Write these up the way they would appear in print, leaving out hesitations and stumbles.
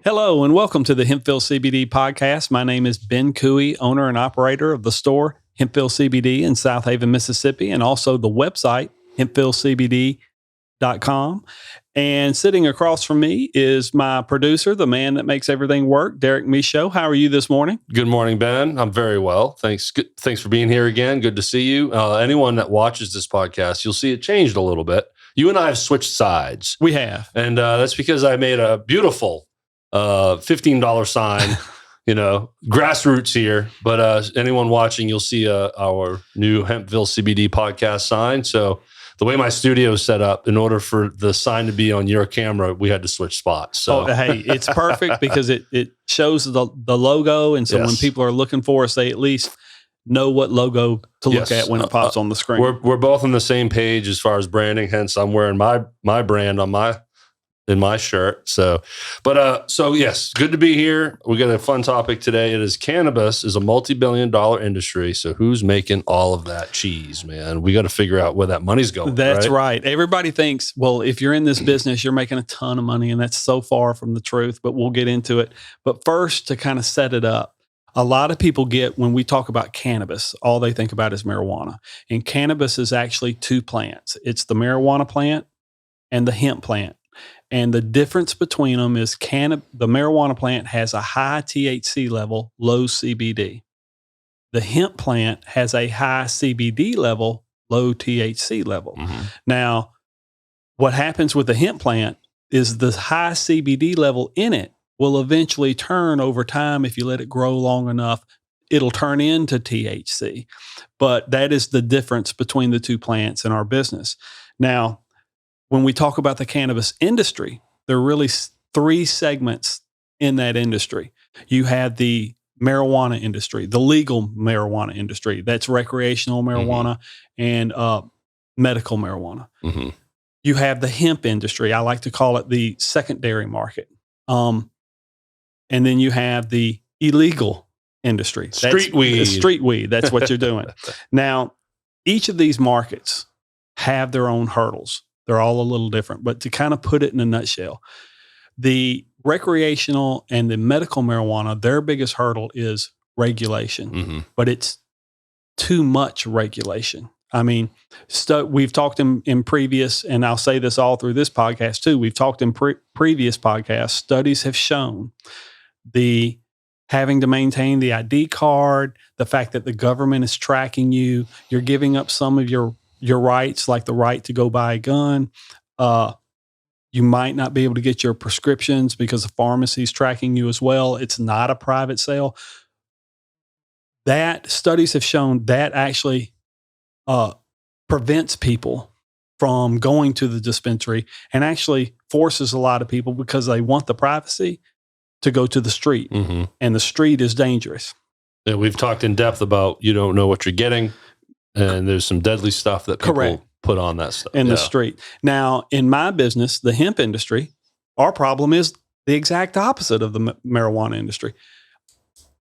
Hello and welcome to the Hempville CBD podcast. My name is Ben Cooey, owner and operator of the store Hempville CBD in South Haven, Mississippi, and also the website hempvillecbd.com. And sitting across from me is my producer, the man that makes everything work, Derek Michaud. How are you this morning? Good morning, Ben. I'm very well. Thanks for being here again. Good to see you. Anyone that watches this podcast, you'll see it changed a little bit. You and I have switched sides. We have. And that's because I made a beautiful $15 sign, grassroots here. But anyone watching, you'll see our new Hempville CBD podcast sign. So the way my studio is set up, in order for the sign to be on your camera, we had to switch spots. So hey, it's perfect because it shows the logo. And so when people are looking for us, they at least know what logo to look at when it pops on the screen. We're both on the same page as far as branding. Hence, I'm wearing my brand on in my shirt. So yes, good to be here. We got a fun topic today. It is cannabis is a multi-billion-dollar industry. So who's making all of that cheese, man? We got to figure out where that money's going. That's right. Everybody thinks, well, if you're in this business, you're making a ton of money, and that's so far from the truth, but we'll get into it. But first, to kind of set it up, a lot of people when we talk about cannabis, all they think about is marijuana. And cannabis is actually two plants. It's the marijuana plant and the hemp plant. And the difference between them is the marijuana plant has a high THC level, low CBD. The hemp plant has a high CBD level, low THC level. Mm-hmm. Now, what happens with the hemp plant is the high CBD level in it will eventually turn over time. If you let it grow long enough, it'll turn into THC. But that is the difference between the two plants in our business. Now, when we talk about the cannabis industry, there are really three segments in that industry. You have the marijuana industry, the legal marijuana industry. That's recreational marijuana and medical marijuana. Mm-hmm. You have the hemp industry. I like to call it the secondary market. And then you have the illegal industry. Street weed. That's what you're doing. Now, each of these markets have their own hurdles. They're all a little different, but to kind of put it in a nutshell, the recreational and the medical marijuana, their biggest hurdle is regulation, but it's too much regulation. I mean, we've talked in previous, and I'll say this all through this podcast too. We've talked in previous podcasts. Studies have shown the having to maintain the ID card, the fact that the government is tracking you, you're giving up some of your rights, like the right to go buy a gun. You might not be able to get your prescriptions because the pharmacy's tracking you as well. It's not a private sale. That studies have shown that actually prevents people from going to the dispensary and actually forces a lot of people, because they want the privacy, to go to the street. Mm-hmm. And the street is dangerous. Yeah, we've talked in depth about you don't know what you're getting. And there's some deadly stuff that people put on that stuff in the street. Now, in my business, the hemp industry, our problem is the exact opposite of the marijuana industry.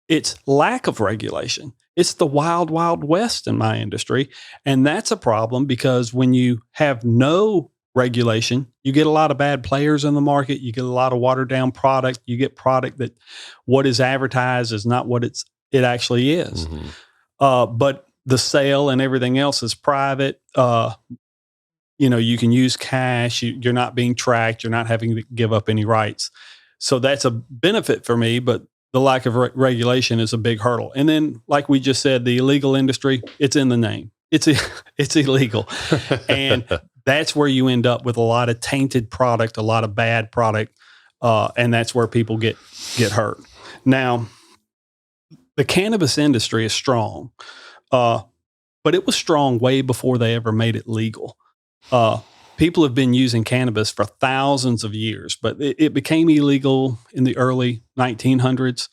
It's lack of regulation. It's the wild, wild west in my industry. And that's a problem because when you have no regulation, you get a lot of bad players in the market. You get a lot of watered down product. You get product that what is advertised is not what it actually is. Mm-hmm. But the sale and everything else is private. You can use cash. You're not being tracked. You're not having to give up any rights. So that's a benefit for me, but the lack of regulation is a big hurdle. And then, like we just said, the illegal industry, it's in the name. It's illegal. And that's where you end up with a lot of tainted product, a lot of bad product. And that's where people get hurt. Now, the cannabis industry is strong. But it was strong way before they ever made it legal. People have been using cannabis for thousands of years, but it became illegal in the early 1900s.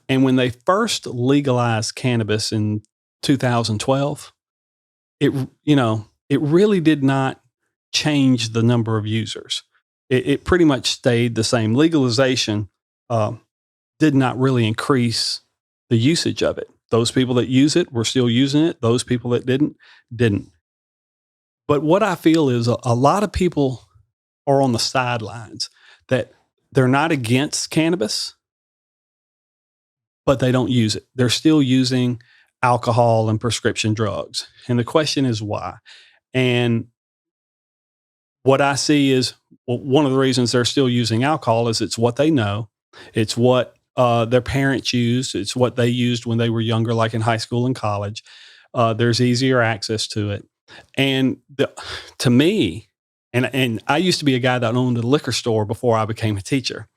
And when they first legalized cannabis in 2012, it really did not change the number of users. It pretty much stayed the same. Legalization did not really increase the usage of it. Those people that use it were still using it. Those people that didn't. But what I feel is a lot of people are on the sidelines that they're not against cannabis, but they don't use it. They're still using alcohol and prescription drugs. And the question is why? And what I see is, well, one of the reasons they're still using alcohol is it's what they know. It's what their parents used. It's what they used when they were younger, like in high school and college. There's easier access to it. And to me, and I used to be a guy that owned a liquor store before I became a teacher.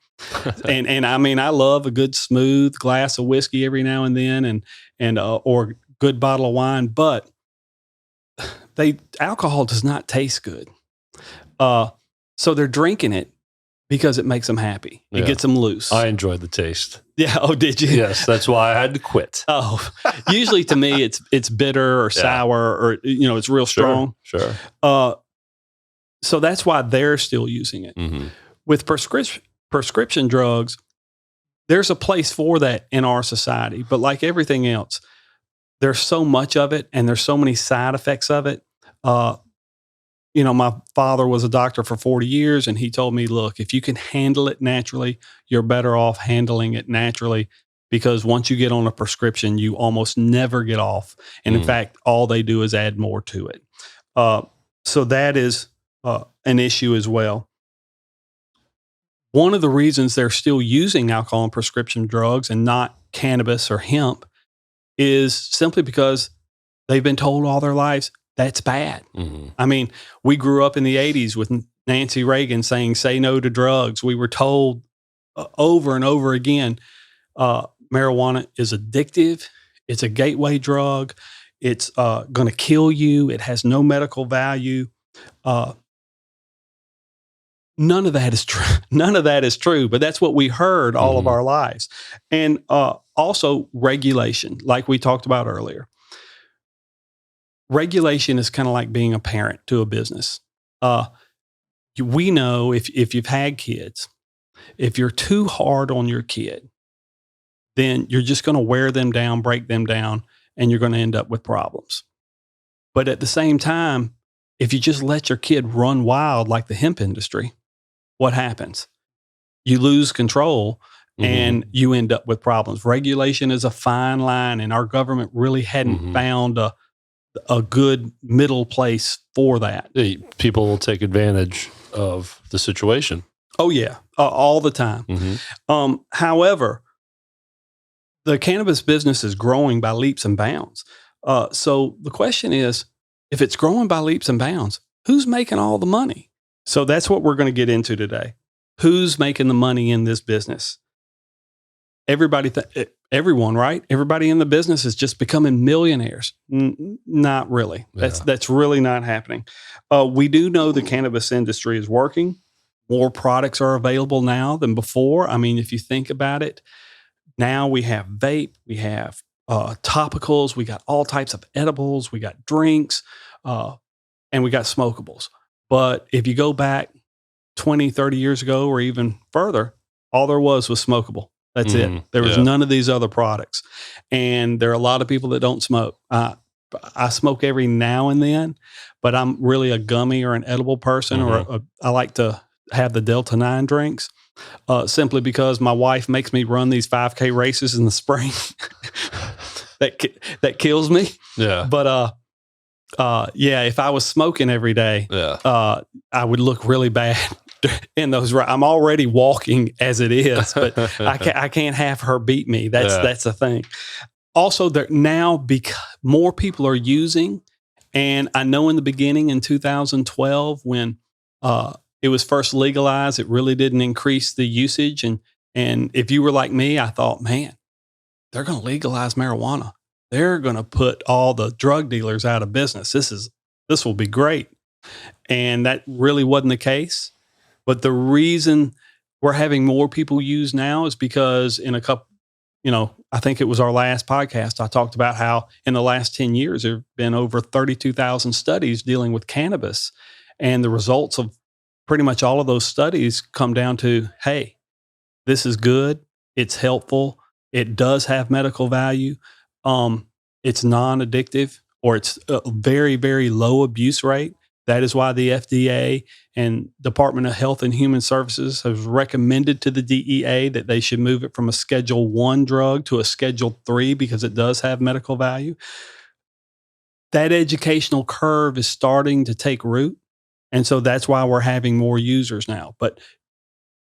and I mean, I love a good smooth glass of whiskey every now and then, and or good bottle of wine. But alcohol does not taste good. So they're drinking it because it makes them happy. It gets them loose. I enjoyed the taste. Yeah. Oh, did you? Yes, that's why I had to quit. Oh, usually to me it's bitter or sour or it's real strong. Sure. So that's why they're still using it. Mm-hmm. With prescription drugs, there's a place for that in our society, but like everything else, there's so much of it and there's so many side effects of it. My father was a doctor for 40 years and he told me, look, if you can handle it naturally, you're better off handling it naturally, because once you get on a prescription, you almost never get off. And in fact, all they do is add more to it. So that is an issue as well. One of the reasons they're still using alcohol and prescription drugs and not cannabis or hemp is simply because they've been told all their lives that's bad. Mm-hmm. I mean, we grew up in the 80s with Nancy Reagan saying, say no to drugs. We were told over and over again, marijuana is addictive. It's a gateway drug. It's going to kill you. It has no medical value. None of that is true. None of that is true, but that's what we heard all of our lives. And also regulation, like we talked about earlier. Regulation is kind of like being a parent to a business. We know if you've had kids, if you're too hard on your kid, then you're just going to wear them down, break them down, and you're going to end up with problems. But at the same time, if you just let your kid run wild like the hemp industry, what happens? You lose control and you end up with problems. Regulation is a fine line, and our government really hadn't found a good middle place for that. People will take advantage of the situation. Oh, yeah, all the time. However, the cannabis business is growing by leaps and bounds. So the question is, if it's growing by leaps and bounds, who's making all the money? So that's what we're going to get into today. Who's making the money in this business? Everyone, right? Everybody in the business is just becoming millionaires. Not really. That's really not happening. We do know the cannabis industry is working. More products are available now than before. I mean, if you think about it, now we have vape, we have topicals, we got all types of edibles, we got drinks, and we got smokables. But if you go back 20, 30 years ago or even further, all there was smokable. That's it. There was none of these other products. And there are a lot of people that don't smoke. I smoke every now and then, but I'm really a gummy or an edible person, or I like to have the Delta 9 drinks simply because my wife makes me run these 5K races in the spring. That kills me. Yeah. But if I was smoking every day, I would look really bad in those. I'm already walking as it is, but I can't have her beat me. That's the thing. Also, more people are using, and I know in the beginning in 2012 when it was first legalized, it really didn't increase the usage. And if you were like me, I thought, man, they're going to legalize marijuana. They're going to put all the drug dealers out of business. This will be great. And that really wasn't the case. But the reason we're having more people use now is because in a couple, I think it was our last podcast, I talked about how in the last 10 years, there have been over 32,000 studies dealing with cannabis. And the results of pretty much all of those studies come down to, hey, this is good. It's helpful. It does have medical value. It's non-addictive, or it's a very, very low abuse rate. That is why the FDA and Department of Health and Human Services has recommended to the DEA that they should move it from a Schedule 1 drug to a Schedule 3 because it does have medical value. That educational curve is starting to take root. And so that's why we're having more users now. But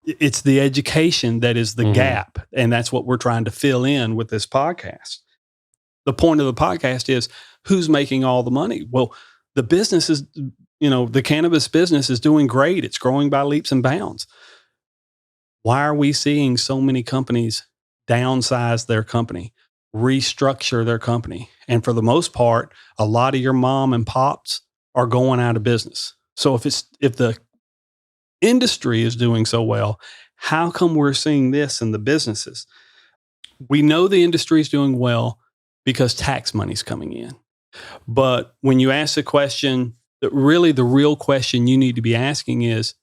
it's the education that is the gap. And that's what we're trying to fill in with this podcast. The point of the podcast is who's making all the money? Well, the business is, the cannabis business is doing great. It's growing by leaps and bounds. Why are we seeing so many companies downsize their company, restructure their company? And for the most part, a lot of your mom and pops are going out of business. So if the industry is doing so well, how come we're seeing this in the businesses? We know the industry is doing well because tax money's coming in. But when you ask the question, that really the real question you need to be asking is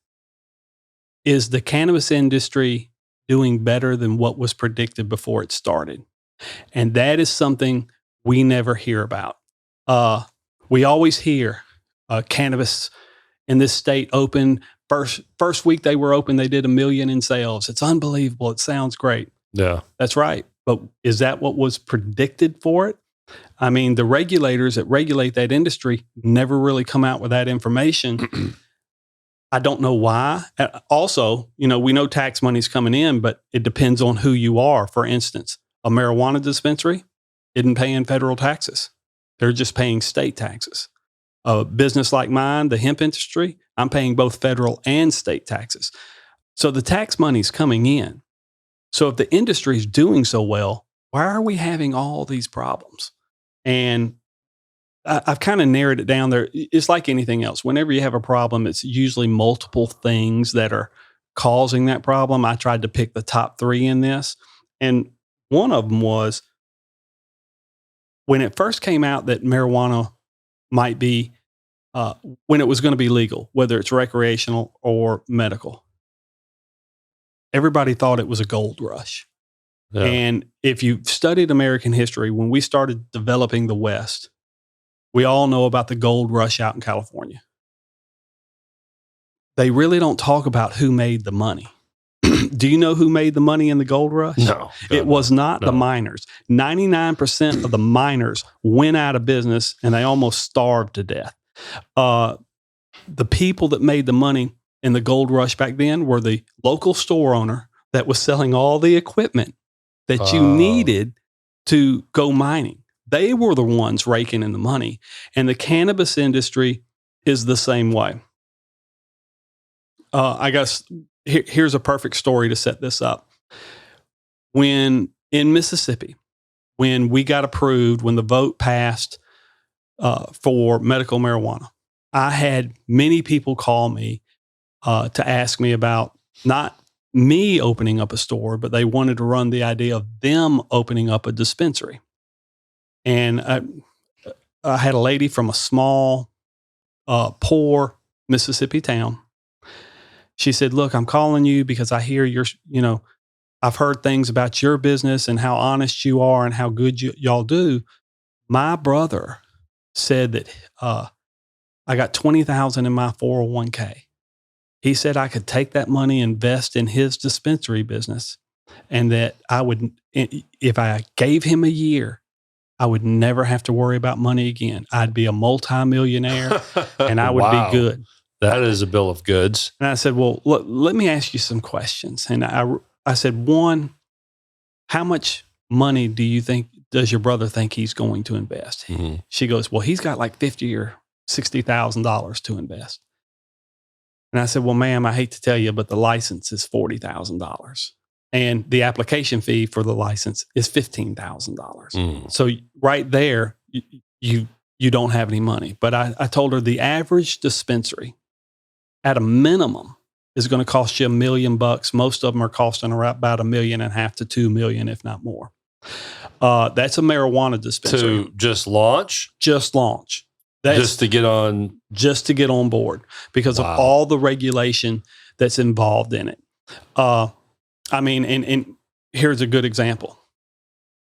the cannabis industry doing better than what was predicted before it started? And that is something we never hear about. We always hear cannabis in this state open. First week they were open, they did $1 million in sales. It's unbelievable. It sounds great. Yeah. That's right. But is that what was predicted for it? I mean, the regulators that regulate that industry never really come out with that information. I don't know why. Also, we know tax money's coming in, but it depends on who you are. For instance, a marijuana dispensary isn't paying federal taxes. They're just paying state taxes. A business like mine, the hemp industry, I'm paying both federal and state taxes. So the tax money's coming in. So if the industry is doing so well, why are we having all these problems? And I've kind of narrowed it down there. It's like anything else. Whenever you have a problem, it's usually multiple things that are causing that problem. I tried to pick the top 3 in this. And one of them was when it first came out that marijuana might be, when it was going to be legal, whether it's recreational or medical, everybody thought it was a gold rush. Yeah. And if you've studied American history, when we started developing the West, we all know about the gold rush out in California. They really don't talk about who made the money. Do you know who made the money in the gold rush? No. It was not the miners. 99% of the miners went out of business and they almost starved to death. The people that made the money in the gold rush back then were the local store owner that was selling all the equipment that you needed to go mining. They were the ones raking in the money. And the cannabis industry is the same way. I guess here's a perfect story to set this up. When in Mississippi, when we got approved, when the vote passed for medical marijuana, I had many people call me to ask me about not me opening up a store, but they wanted to run the idea of them opening up a dispensary. And I had a lady from a small, poor Mississippi town. She said, "Look, I'm calling you because I hear I've heard things about your business and how honest you are and how good y'all do. My brother said that I got $20,000 in my 401k. He said I could take that money, invest in his dispensary business, and that I would, if I gave him a year, I would never have to worry about money again. I'd be a multimillionaire and I would Wow. be good." That is a bill of goods. And I said, "Well, look, let me ask you some questions." And I said, one, how much money does your brother think he's going to invest? Mm-hmm. She goes, "Well, he's got like $50,000 or $60,000 to invest." And I said, "Well, ma'am, I hate to tell you, but the license is $40,000. And the application fee for the license is $15,000. So right there, you don't have any money." But I told her the average dispensary at a minimum is going to cost you $1 million. Most of them are costing about $1.5 million to $2 million, if not more. That's a marijuana dispensary. To just launch? Just launch. Just to get on board because of all the regulation that's involved in it. I mean, and here's a good example.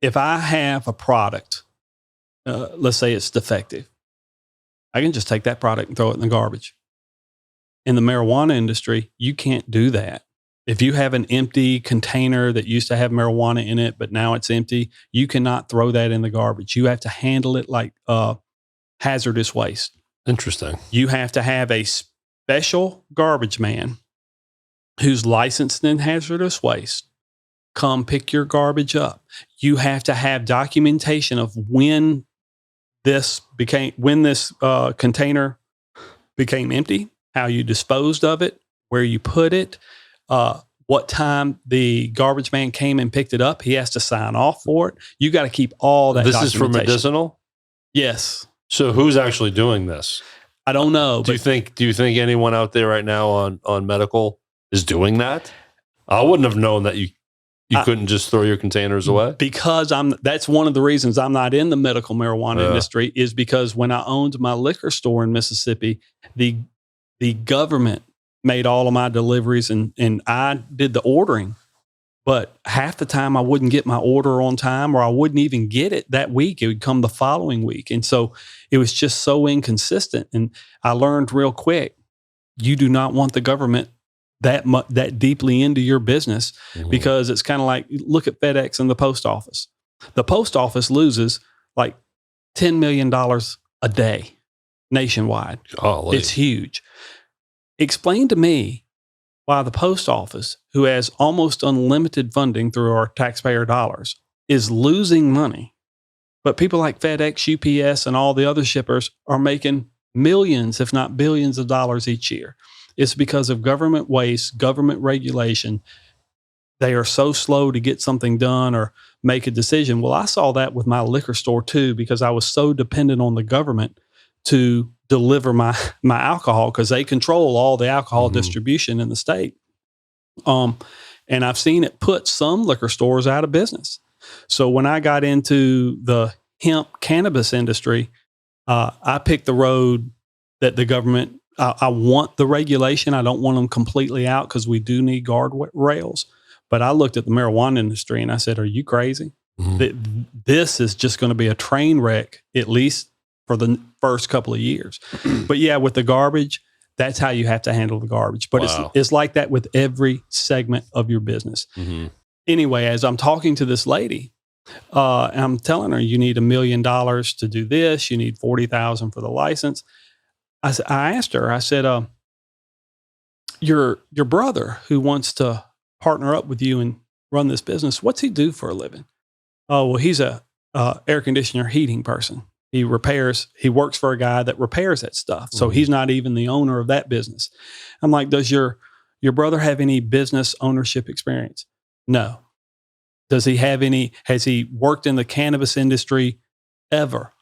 If I have a product, let's say it's defective, I can just take that product and throw it in the garbage. In the marijuana industry, you can't do that. If you have an empty container that used to have marijuana in it, but now it's empty, you cannot throw that in the garbage. You have to handle it like hazardous waste. Interesting. You have to have a special garbage man who's licensed in hazardous waste come pick your garbage up. You have to have documentation of when this container became empty, how you disposed of it, where you put it, what time the garbage man came and picked it up. He has to sign off for it. You got to keep all that. This is for medicinal? Yes. So who's actually doing this? I don't know. Do you think anyone out there right now on medical is doing that? I wouldn't have known that you couldn't just throw your containers away. Because that's one of the reasons I'm not in the medical marijuana industry, is because when I owned my liquor store in Mississippi, the government made all of my deliveries and I did the ordering. But half the time I wouldn't get my order on time, or I wouldn't even get it that week. It would come the following week. And so it was just so inconsistent. And I learned real quick, you do not want the government that deeply into your business, because it's kind of like, look at FedEx and the post office. The post office loses like $10 million a day nationwide. Golly. It's huge. Explain to me why the post office, who has almost unlimited funding through our taxpayer dollars, is losing money. But people like FedEx, UPS, and all the other shippers are making millions, if not billions of dollars each year. It's because of government waste, government regulation. They are so slow to get something done or make a decision. Well, I saw that with my liquor store too, because I was so dependent on the government to deliver my alcohol, because they control all the alcohol distribution in the state. And I've seen it put some liquor stores out of business. So when I got into the hemp cannabis industry, I picked the road that the government, I want the regulation. I don't want them completely out, because we do need guardrails. But I looked at the marijuana industry and I said, are you crazy? This is just going to be a train wreck, at least for the first couple of years. But yeah, with the garbage, that's how you have to handle the garbage. But it's like that with every segment of your business. Anyway, as I'm talking to this lady, I'm telling her, you need $1 million to do this. You need $40,000 for the license. I asked her, I said, your brother who wants to partner up with you and run this business, what's he do for a living? Oh, well, he's a air conditioner heating person. He works for a guy that repairs that stuff. So he's not even the owner of that business. I'm like, does your brother have any business ownership experience? No. Has he worked in the cannabis industry ever?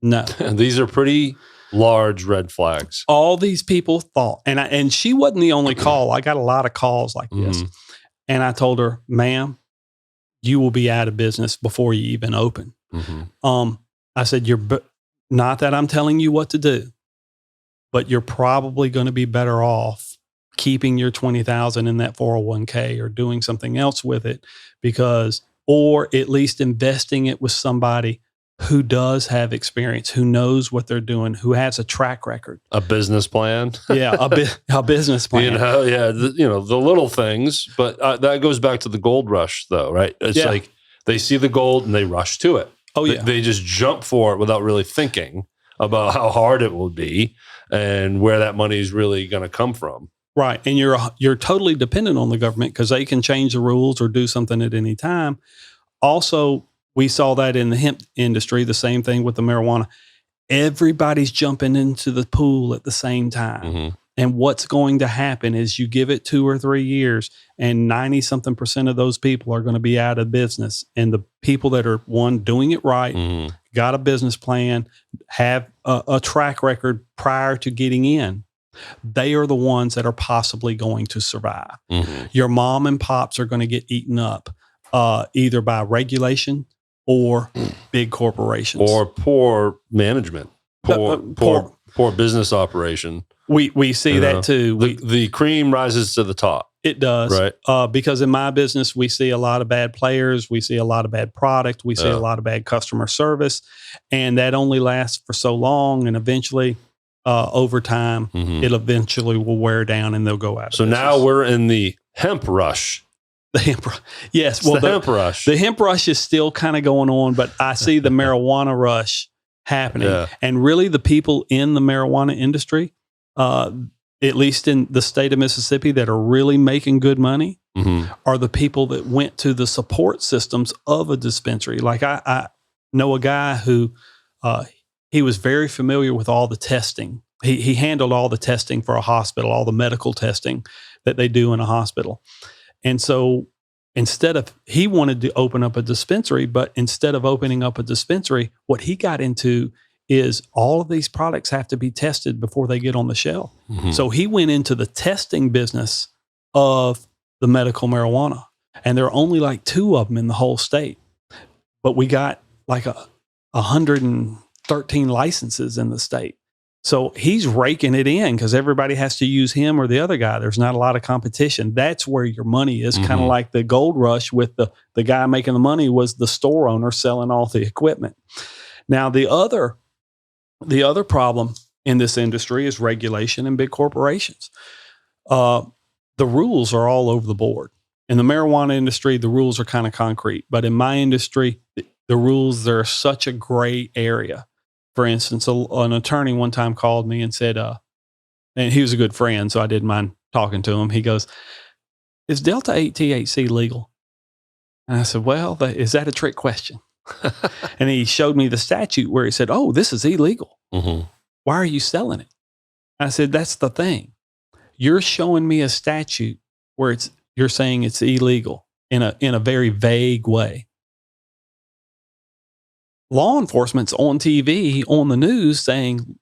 No. These are pretty large red flags. All these people thought, and she wasn't the only call. I got a lot of calls like this. And I told her, ma'am, you will be out of business before you even open. I said, not that I'm telling you what to do, but you're probably going to be better off keeping your $20,000 in that 401k or doing something else with it, or at least investing it with somebody who does have experience, who knows what they're doing, who has a track record, a business plan. Yeah, a business plan. The little things. But that goes back to the gold rush, though, right? It's like they see the gold and they rush to it. Oh yeah, they just jump for it without really thinking about how hard it will be and where that money is really going to come from. Right, and you're totally dependent on the government, because they can change the rules or do something at any time. Also, we saw that in the hemp industry, the same thing with the marijuana. Everybody's jumping into the pool at the same time. And what's going to happen is you give it 2 or 3 years and 90-something% of those people are going to be out of business. And the people that are, one, doing it right, got a business plan, have a track record prior to getting in, they are the ones that are possibly going to survive. Your mom and pops are going to get eaten up either by regulation or big corporations, or poor management, poor business operation. We see that too. The cream rises to the top. It does, right? Because in my business, we see a lot of bad players, we see a lot of bad product, we see a lot of bad customer service, and that only lasts for so long. And eventually, over time, it eventually will wear down and they'll go out. So now we're in the hemp rush. The hemp, yes. It's the hemp rush. The hemp rush is still kind of going on, but I see the marijuana rush happening. Yeah. And really, the people in the marijuana industry, at least in the state of Mississippi, that are really making good money are the people that went to the support systems of a dispensary. Like I know a guy who he was very familiar with all the testing. He handled all the testing for a hospital, all the medical testing that they do in a hospital. And so he wanted to open up a dispensary, but instead of opening up a dispensary, what he got into is all of these products have to be tested before they get on the shelf. So he went into the testing business of the medical marijuana. And there are only like 2 of them in the whole state. But we got like 113 licenses in the state. So he's raking it in because everybody has to use him or the other guy. There's not a lot of competition. That's where your money is. Kind of like the gold rush with the guy making the money was the store owner selling all the equipment. Now, the other problem in this industry is regulation and big corporations. The rules are all over the board. In the marijuana industry, the rules are kind of concrete. But in my industry, the rules, they're such a gray area. For instance, an attorney one time called me and said, and he was a good friend, so I didn't mind talking to him. He goes, "Is Delta 8 THC legal?" And I said, "Well, is that a trick question?" And he showed me the statute where he said, "Oh, this is illegal. Why are you selling it?" I said, "That's the thing. You're showing me a statute where you're saying it's illegal in a very vague way. Law enforcement's on TV, on the news, saying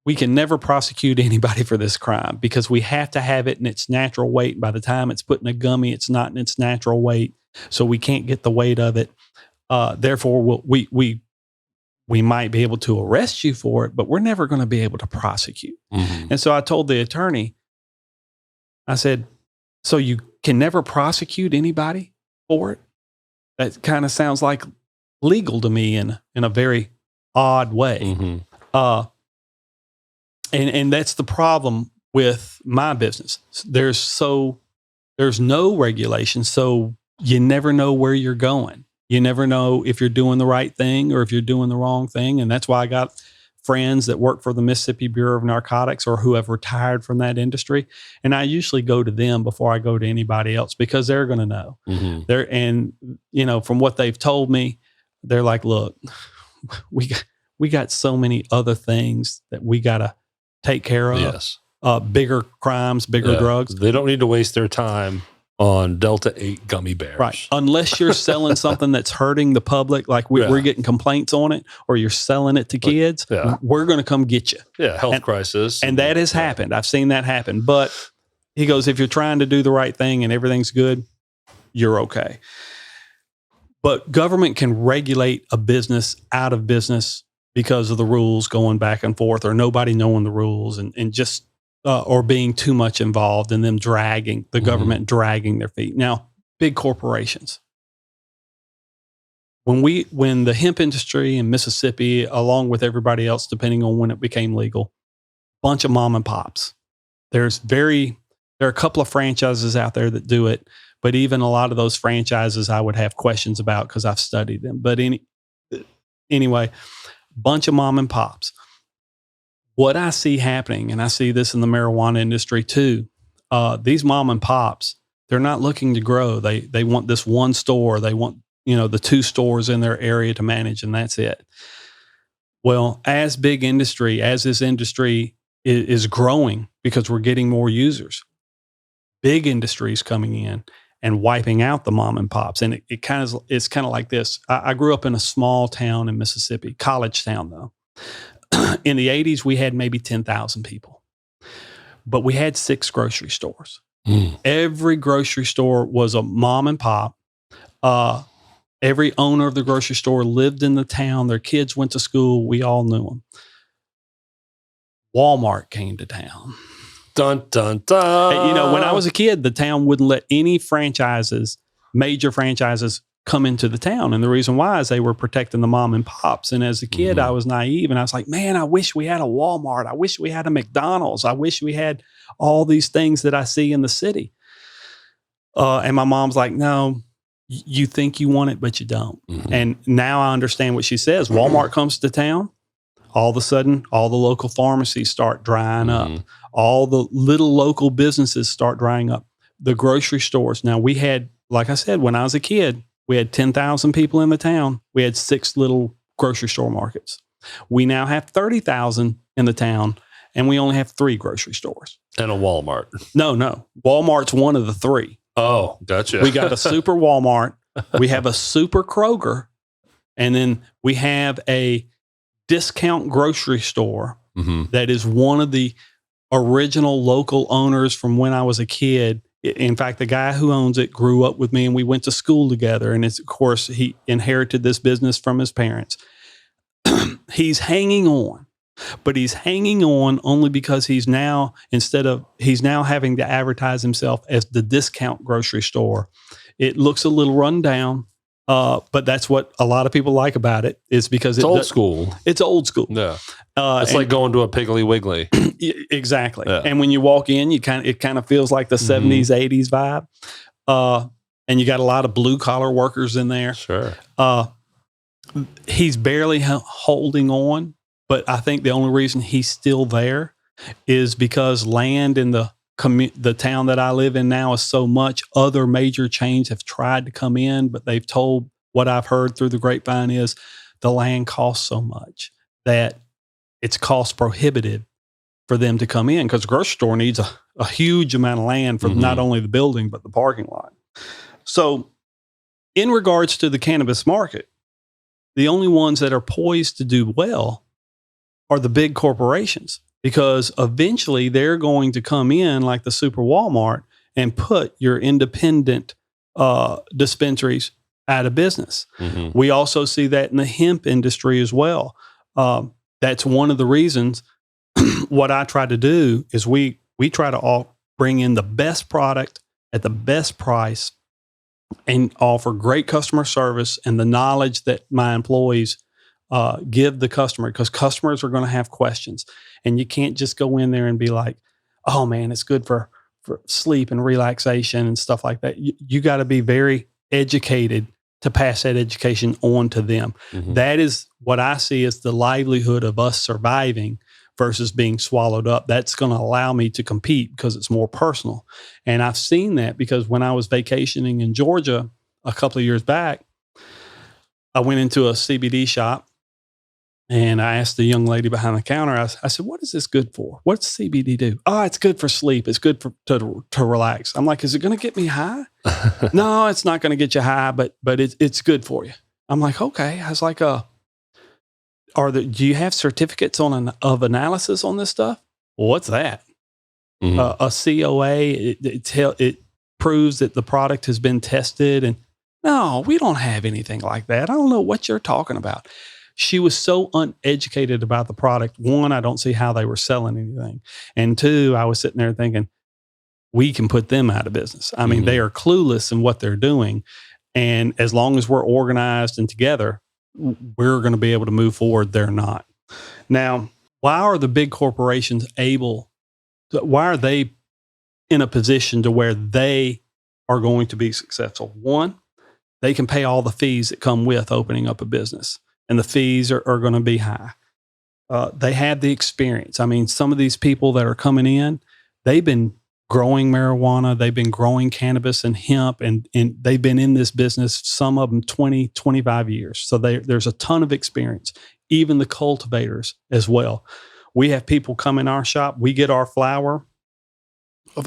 we can never prosecute anybody for this crime because we have to have it in its natural weight. By the time it's put in a gummy, it's not in its natural weight, so we can't get the weight of it. Therefore, we might be able to arrest you for it, but we're never going to be able to prosecute." And so I told the attorney, I said, "So you can never prosecute anybody for it? That kind of sounds like legal to me in a very odd way." And that's the problem with my business. There's no regulation, so you never know where you're going. You never know if you're doing the right thing or if you're doing the wrong thing. And that's why I got friends that work for the Mississippi Bureau of Narcotics or who have retired from that industry. And I usually go to them before I go to anybody else because they're going to know. And from what they've told me, they're like, "Look, we got so many other things that we got to take care of. Yes. Bigger crimes, bigger drugs. They don't need to waste their time on Delta 8 gummy bears. Right. Unless you're selling something that's hurting the public, like we're getting complaints on it, or you're selling it to kids, we're going to come get you." Yeah, health crisis. And that has happened. I've seen that happen. But he goes, if you're trying to do the right thing and everything's good, you're okay. But government can regulate a business out of business because of the rules going back and forth, or nobody knowing the rules, and just or being too much involved and them dragging the government dragging their feet. Now, big corporations. When the hemp industry in Mississippi, along with everybody else, depending on when it became legal, bunch of mom and pops. There are a couple of franchises out there that do it, but even a lot of those franchises I would have questions about because I've studied them. But anyway, bunch of mom and pops. What I see happening, and I see this in the marijuana industry too, these mom and pops, they're not looking to grow. They want this one store. They want, the 2 stores in their area to manage, and that's it. Well, as this industry is growing because we're getting more users, big industries coming in and wiping out the mom and pops. And it's kind of like this. I grew up in a small town in Mississippi, college town though. In the 80s, we had maybe 10,000 people, but we had 6 grocery stores. Every grocery store was a mom and pop. Every owner of the grocery store lived in the town. Their kids went to school. We all knew them. Walmart came to town. Dun, dun, dun. When I was a kid, the town wouldn't let any major franchises come into the town. And the reason why is they were protecting the mom and pops. And as a kid, Mm-hmm. I was naive and I was like, man, I wish we had a Walmart. I wish we had a McDonald's. I wish we had all these things that I see in the city. And my mom's like, no, you think you want it, but you don't. Mm-hmm. And now I understand what she says. Walmart comes to town. All of a sudden, all the local pharmacies start drying Mm-hmm. up. All the little local businesses start drying up. The grocery stores. Now, we had, like I said, when I was a kid, we had 10,000 people in the town. We had 6 little grocery store markets. We now have 30,000 in the town, and we only have 3 grocery stores. And a Walmart. No. Walmart's one of the 3. Oh, gotcha. We got a super Walmart. We have a super Kroger. And then we have a discount grocery store Mm-hmm. that is one of the original local owners from when I was a kid. In fact, the guy who owns it grew up with me and we went to school together. And it's, of course, he inherited this business from his parents. He's hanging on, but he's hanging on only because he's now having to advertise himself as the discount grocery store. It looks a little run down. But that's what a lot of people like about it is because It's old school. It's old school. Yeah. It's like going to a Piggly Wiggly. Exactly. Yeah. And when you walk in, it kind of feels like the 70s, 80s vibe. And you got a lot of blue collar workers in there. Sure. He's barely holding on, but I think the only reason he's still there is because land in the town that I live in now is so much. Other major chains have tried to come in, but they've told, what I've heard through the grapevine is the land costs so much that it's cost prohibitive for them to come in because the grocery store needs a huge amount of land for not only the building, but the parking lot. So in regards to the cannabis market, the only ones that are poised to do well are the big corporations because eventually they're going to come in like the Super Walmart and put your independent dispensaries out of business. Mm-hmm. We also see that in the hemp industry as well. That's one of the reasons what I try to do is we try to all bring in the best product at the best price and offer great customer service and the knowledge that my employees give the customer because customers are going to have questions and you can't just go in there and be like, oh man, it's good for sleep and relaxation and stuff like that. You got to be very educated to pass that education on to them. Mm-hmm. That is what I see as the livelihood of us surviving versus being swallowed up. That's going to allow me to compete because it's more personal. And I've seen that because when I was vacationing in Georgia a couple of years back, I went into a CBD shop and I asked the young lady behind the counter, I said, what is this good for? What's CBD do? Oh, it's good for sleep. It's good to relax. I'm like, is it going to get me high? No, it's not going to get you high, but it's good for you. I'm like, okay. I was like, do you have certificates of analysis on this stuff? Well, what's that? Mm-hmm. A COA, it proves that the product has been tested. And no, we don't have anything like that. I don't know what you're talking about. She was so uneducated about the product. One, I don't see how they were selling anything. And two, I was sitting there thinking, we can put them out of business. I mean, they are clueless in what they're doing. And as long as we're organized and together, we're going to be able to move forward. They're not. Now, why are the big corporations why are they in a position to where they are going to be successful? One, they can pay all the fees that come with opening up a business. And the fees are going to be high. They have the experience. I mean, some of these people that are coming in, they've been growing marijuana, they've been growing cannabis and hemp, and they've been in this business, some of them 20, 25 years. So there's a ton of experience, even the cultivators as well. We have people come in our shop. We get our flower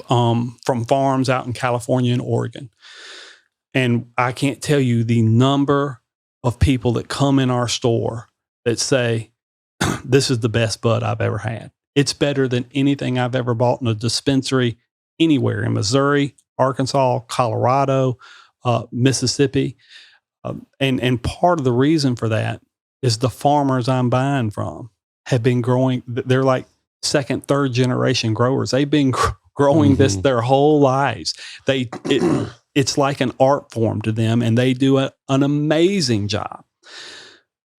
from farms out in California and Oregon. And I can't tell you the number of people that come in our store that say, this is the best bud I've ever had. It's better than anything I've ever bought in a dispensary anywhere in Missouri, Arkansas, Colorado, Mississippi. And part of the reason for that is the farmers I'm buying from have been growing. They're like second, third generation growers. They've been growing this their whole lives. it's like an art form to them, and they do an amazing job.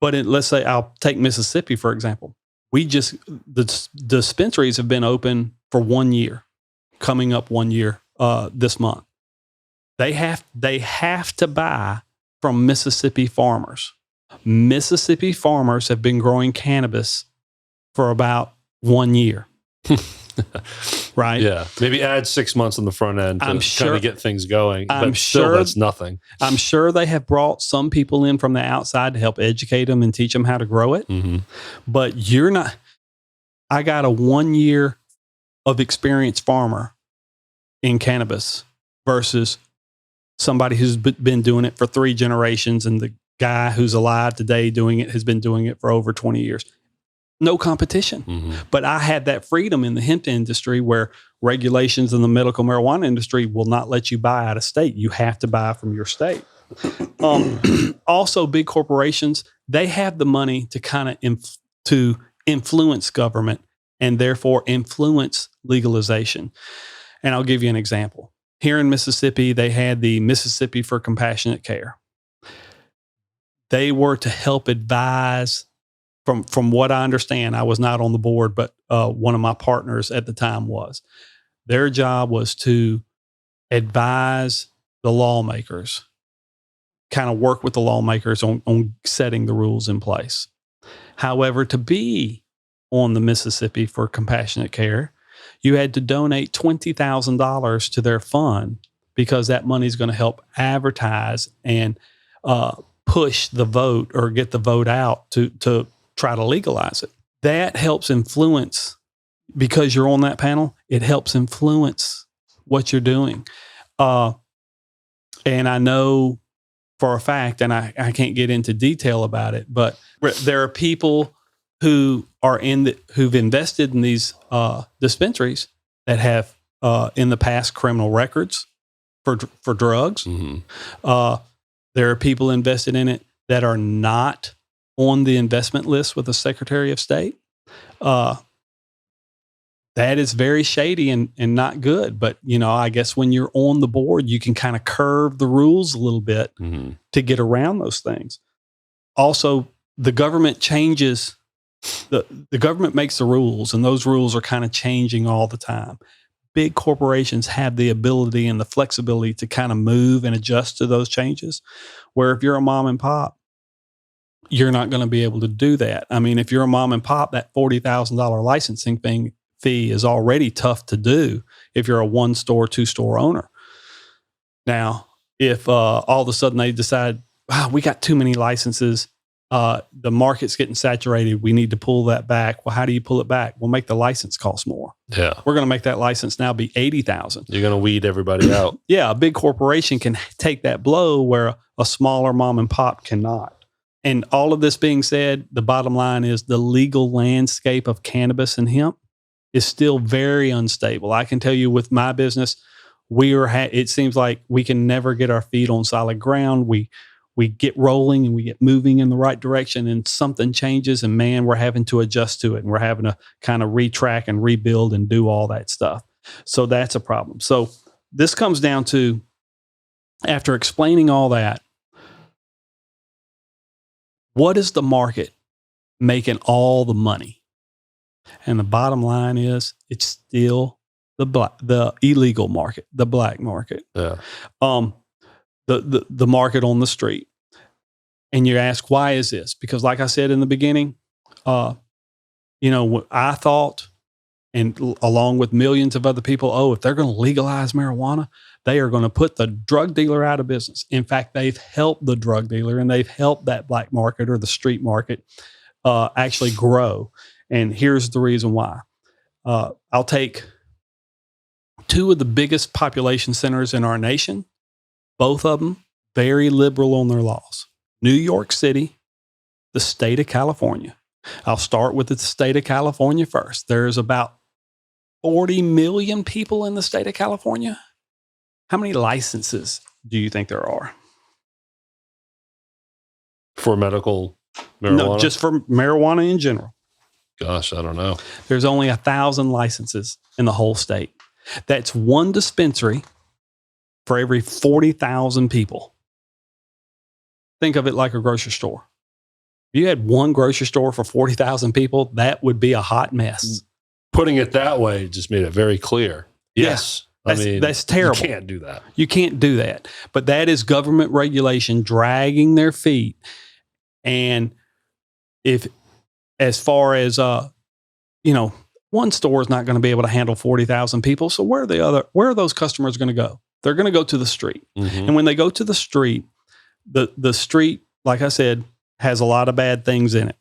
But let's say I'll take Mississippi, for example. The dispensaries have been open for 1 year, coming up 1 year this month. They have to buy from Mississippi farmers. Mississippi farmers have been growing cannabis for about 1 year. Right? Yeah. Maybe add 6 months on the front end to kind of get things going. I'm but still, sure that's nothing. I'm sure they have brought some people in from the outside to help educate them and teach them how to grow it. Mm-hmm. But I got a 1 year of experienced farmer in cannabis versus somebody who's been doing it for 3 generations, and the guy who's alive today doing it has been doing it for over 20 years. No competition. Mm-hmm. But I had that freedom in the hemp industry where regulations in the medical marijuana industry will not let you buy out of state. You have to buy from your state. Also, big corporations, they have the money to kind of to influence government and therefore influence legalization. And I'll give you an example. Here in Mississippi, they had the Mississippi for Compassionate Care. They were to help advise. From what I understand, I was not on the board, but one of my partners at the time was. Their job was to advise the lawmakers, kind of work with the lawmakers on setting the rules in place. However, to be on the Mississippi for Compassionate Care, you had to donate $20,000 to their fund because that money is going to help advertise and push the vote or get the vote out to try to legalize it. That helps influence, because you're on that panel, it helps influence what you're doing. And I know for a fact, and I can't get into detail about it, but there are people who are who've invested in these dispensaries that have in the past criminal records for drugs. Mm-hmm. There are people invested in it that are not on the investment list with the Secretary of State. That is very shady and not good. But, I guess when you're on the board, you can kind of curve the rules a little bit Mm-hmm. to get around those things. Also, the government changes, the government makes the rules, and those rules are kind of changing all the time. Big corporations have the ability and the flexibility to kind of move and adjust to those changes, where if you're a mom and pop, you're not going to be able to do that. I mean, if you're a mom and pop, that $40,000 licensing fee is already tough to do if you're a 1-store, 2-store owner. Now, if all of a sudden they decide, wow, we got too many licenses, the market's getting saturated, we need to pull that back. Well, how do you pull it back? We'll make the license cost more. Yeah. We're going to make that license now be $80,000. You're going to weed everybody out. Yeah, a big corporation can take that blow where a smaller mom and pop cannot. And all of this being said, the bottom line is the legal landscape of cannabis and hemp is still very unstable. I can tell you with my business, it seems like we can never get our feet on solid ground. We get rolling and we get moving in the right direction, and something changes, and man, we're having to adjust to it, and we're having to kind of retrack and rebuild and do all that stuff. So that's a problem. So this comes down to, after explaining all that, what is the market making all the money? And the bottom line is it's still the illegal market, the black market. Yeah. The market on the street. And you ask, why is this? Because like I said in the beginning, I thought, and along with millions of other people, if they're going to legalize marijuana, they are going to put the drug dealer out of business. In fact, they've helped the drug dealer, and they've helped that black market or the street market actually grow. And here's the reason why. I'll take 2 of the biggest population centers in our nation, both of them very liberal on their laws. New York City, the state of California. I'll start with the state of California first. There's about 40 million people in the state of California. How many licenses do you think there are? For medical marijuana? No, just for marijuana in general. Gosh, I don't know. There's only 1,000 licenses in the whole state. That's one dispensary for every 40,000 people. Think of it like a grocery store. If you had one grocery store for 40,000 people, that would be a hot mess. Putting it that way just made it very clear. Yes. That's terrible. You can't do that. You can't do that. But that is government regulation dragging their feet. And if, as far as, one store is not going to be able to handle 40,000 people. So where are those customers going to go? They're going to go to the street. Mm-hmm. And when they go to the street, the street, like I said, has a lot of bad things in it.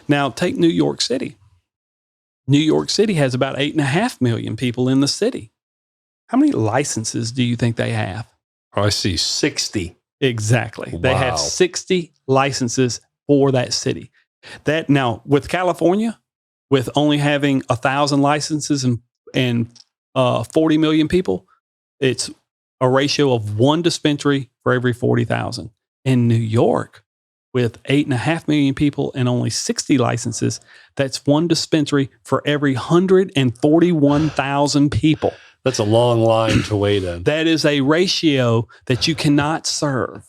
Now, take New York City. New York City has about 8.5 million people in the city. How many licenses do you think they have? I see 60. Exactly. They have Wow. 60 licenses for that city. That now with California, with only having 1,000 licenses and 40 million people, it's a ratio of one dispensary for every 40,000. In New York, with 8.5 million people and only 60 licenses, that's one dispensary for every 141,000 people. That's a long line to wait in. That is a ratio that you cannot serve.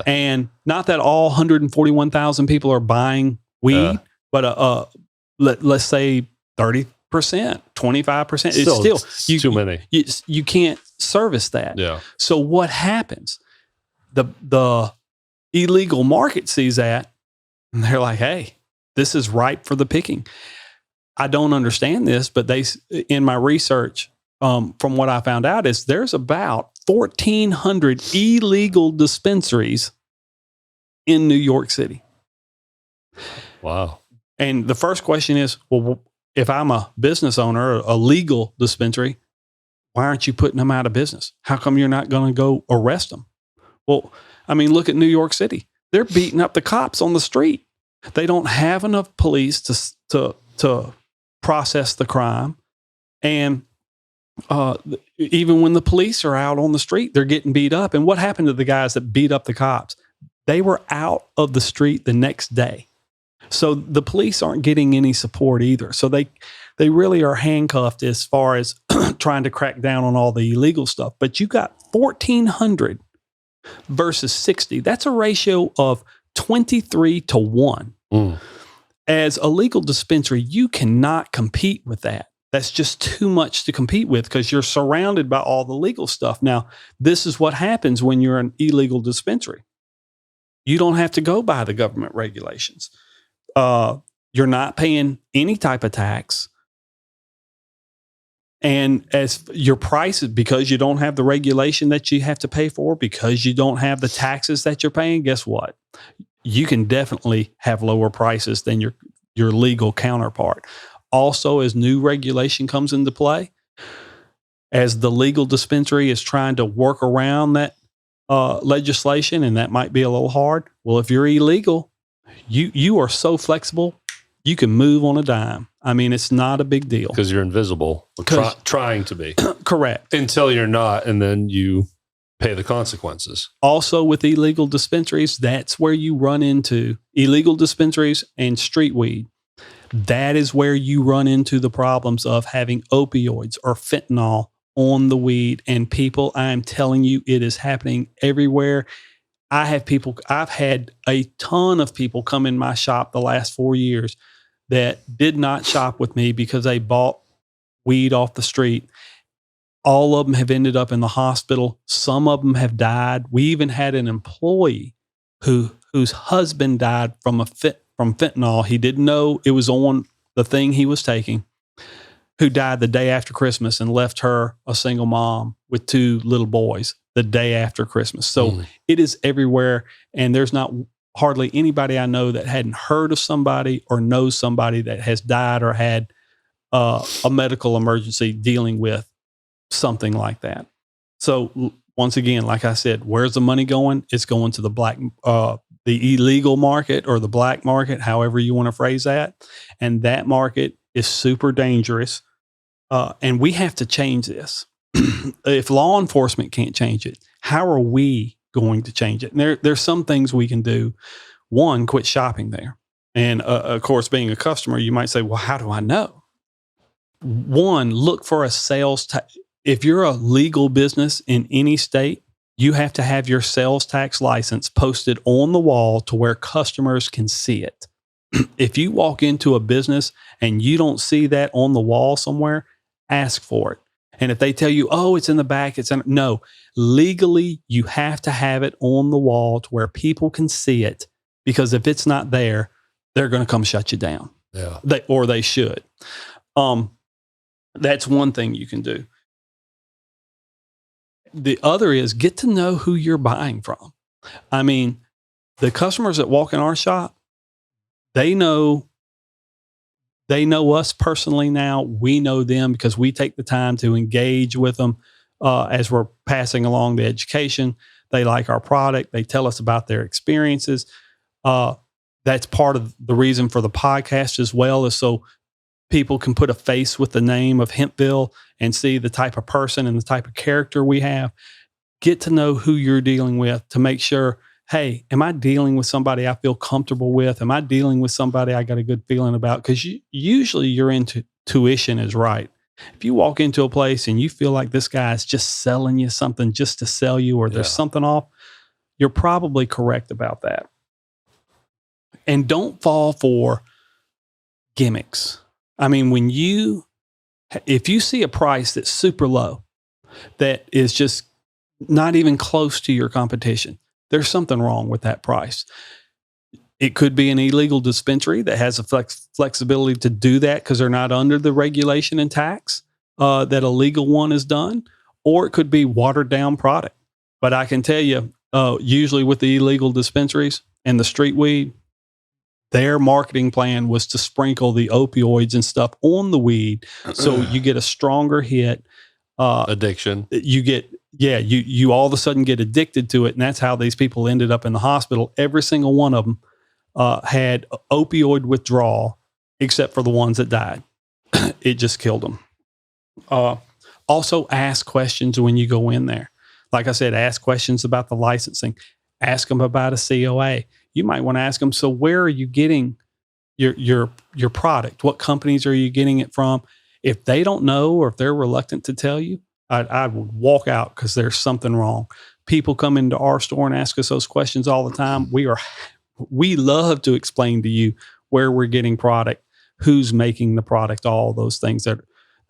And not that all 141,000 people are buying weed, but let's say 30%, 25%. It's still too many. You can't service that. Yeah. So what happens? The illegal market sees that, and they're like, "Hey, this is ripe for the picking." I don't understand this, but in my research, from what I found out, is there's about 1,400 illegal dispensaries in New York City. Wow. And the first question is, well, if I'm a business owner, a legal dispensary, why aren't you putting them out of business? How come you're not going to go arrest them? Well, I mean, look at New York City. They're beating up the cops on the street. They don't have enough police to process the crime. And even when the police are out on the street, they're getting beat up. And what happened to the guys that beat up the cops? They were out of the street the next day. So the police aren't getting any support either. So they really are handcuffed as far as trying to crack down on all the illegal stuff. But you got 1,400 versus 60. That's a ratio of 23 to 1. As a legal dispensary, you cannot compete with that. That's just too much to compete with because you're surrounded by all the legal stuff. Now, this is what happens when you're an illegal dispensary. You don't have to go by the government regulations. You're not paying any type of tax. And as your prices, because you don't have the regulation that you have to pay for, because you don't have the taxes that you're paying, guess what? You can definitely have lower prices than your legal counterpart. Also, as new regulation comes into play, as the legal dispensary is trying to work around that legislation, and that might be a little hard. Well, if you're illegal, you are so flexible, you can move on a dime. I mean, it's not a big deal. Because you're invisible, trying to be. Correct. Until you're not, and then you pay the consequences. Also, with illegal dispensaries, that's where you run into illegal dispensaries and street weed. That is where you run into the problems of having opioids or fentanyl on the weed. And people, I'm telling you, it is happening everywhere. I've had a ton of people come in my shop the last 4 years that did not shop with me because they bought weed off the street. All of them have ended up in the hospital. Some of them have died. We even had an employee whose husband died from fentanyl. He didn't know it was on the thing he was taking, who died the day after Christmas and left her a single mom with 2 little boys the day after Christmas. So it is everywhere. And there's not hardly anybody I know that hadn't heard of somebody or knows somebody that has died or had a medical emergency dealing with something like that. So once again, like I said, where's the money going? It's going to the illegal market or the black market, however you want to phrase that. And that market is super dangerous. And we have to change this. If law enforcement can't change it, how are we going to change it? And there's some things we can do. One, quit shopping there. And of course, being a customer, you might say, well, how do I know? One, look for a sales if you're a legal business in any state, you have to have your sales tax license posted on the wall to where customers can see it. If you walk into a business and you don't see that on the wall somewhere, ask for it. And if they tell you, oh, it's in the back, no, legally, you have to have it on the wall to where people can see it, because if it's not there, they're going to come shut you down. Yeah. They should. That's one thing you can do. The other is get to know who you're buying from. I mean, the customers that walk in our shop, they know us personally now. We know them because we take the time to engage with them as we're passing along the education. They like our product. They tell us about their experiences. That's part of the reason for the podcast as well, is so people can put a face with the name of Hempville and see the type of person and the type of character we have. Get to know who you're dealing with to make sure, hey, am I dealing with somebody I feel comfortable with? Am I dealing with somebody I got a good feeling about? Because usually your intuition is right. If you walk into a place and you feel like this guy is just selling you something just to sell you, or there's something off, you're probably correct about that. And don't fall for gimmicks. I mean, if you see a price that's super low, that is just not even close to your competition, there's something wrong with that price. It could be an illegal dispensary that has a flexibility to do that because they're not under the regulation and tax that a legal one is done, or it could be watered down product. But I can tell you, usually with the illegal dispensaries and the street weed, their marketing plan was to sprinkle the opioids and stuff on the weed, so you get a stronger hit. Addiction. You all of a sudden get addicted to it, and that's how these people ended up in the hospital. Every single one of them had opioid withdrawal, except for the ones that died. It just killed them. Also, ask questions when you go in there. Like I said, ask questions about the licensing. Ask them about a COA. You might want to ask them, so where are you getting your product? What companies are you getting it from? If they don't know, or if they're reluctant to tell you, I would walk out, because there's something wrong. People come into our store and ask us those questions all the time. We love to explain to you where we're getting product, who's making the product, all those things that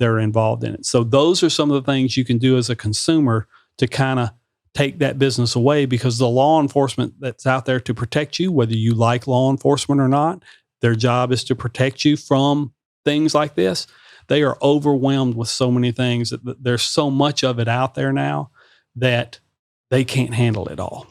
are involved in it. So those are some of the things you can do as a consumer to kind of take that business away, because the law enforcement that's out there to protect you, whether you like law enforcement or not, their job is to protect you from things like this. They are overwhelmed with so many things. There's so much of it out there now that they can't handle it all.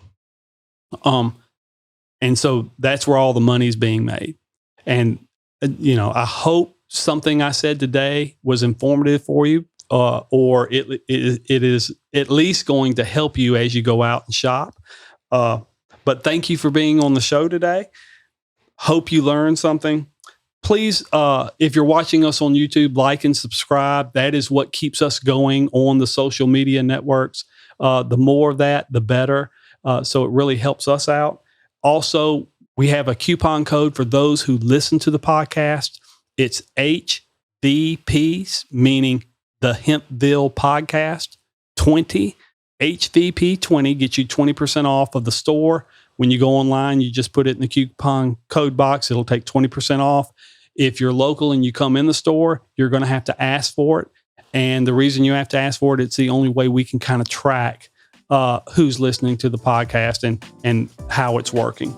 And so that's where all the money's being made. And, I hope something I said today was informative for you, or it is at least going to help you as you go out and shop. But thank you for being on the show today. Hope you learned something. Please, if you're watching us on YouTube, like and subscribe. That is what keeps us going on the social media networks. The more of that, the better. So it really helps us out. Also, we have a coupon code for those who listen to the podcast. It's HVP, meaning the Hempville Podcast 20. HVP 20 gets you 20% off of the store. When you go online, you just put it in the coupon code box. It'll take 20% off. If you're local and you come in the store, you're going to have to ask for it. And the reason you have to ask for it, it's the only way we can kind of track who's listening to the podcast and how it's working.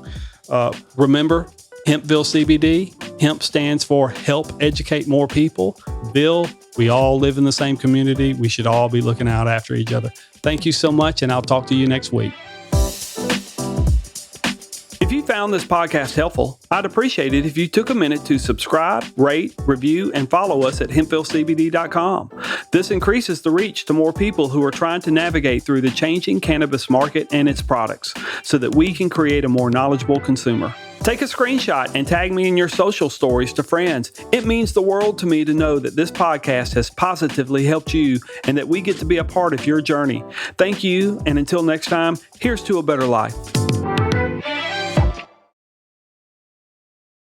Remember, Hempville CBD, hemp stands for help educate more people. Bill, we all live in the same community. We should all be looking out after each other. Thank you so much, and I'll talk to you next week. If you found this podcast helpful, I'd appreciate it if you took a minute to subscribe, rate, review, and follow us at hempvillecbd.com. This increases the reach to more people who are trying to navigate through the changing cannabis market and its products, so that we can create a more knowledgeable consumer. Take a screenshot and tag me in your social stories to friends. It means the world to me to know that this podcast has positively helped you and that we get to be a part of your journey. Thank you, and until next time, here's to a better life.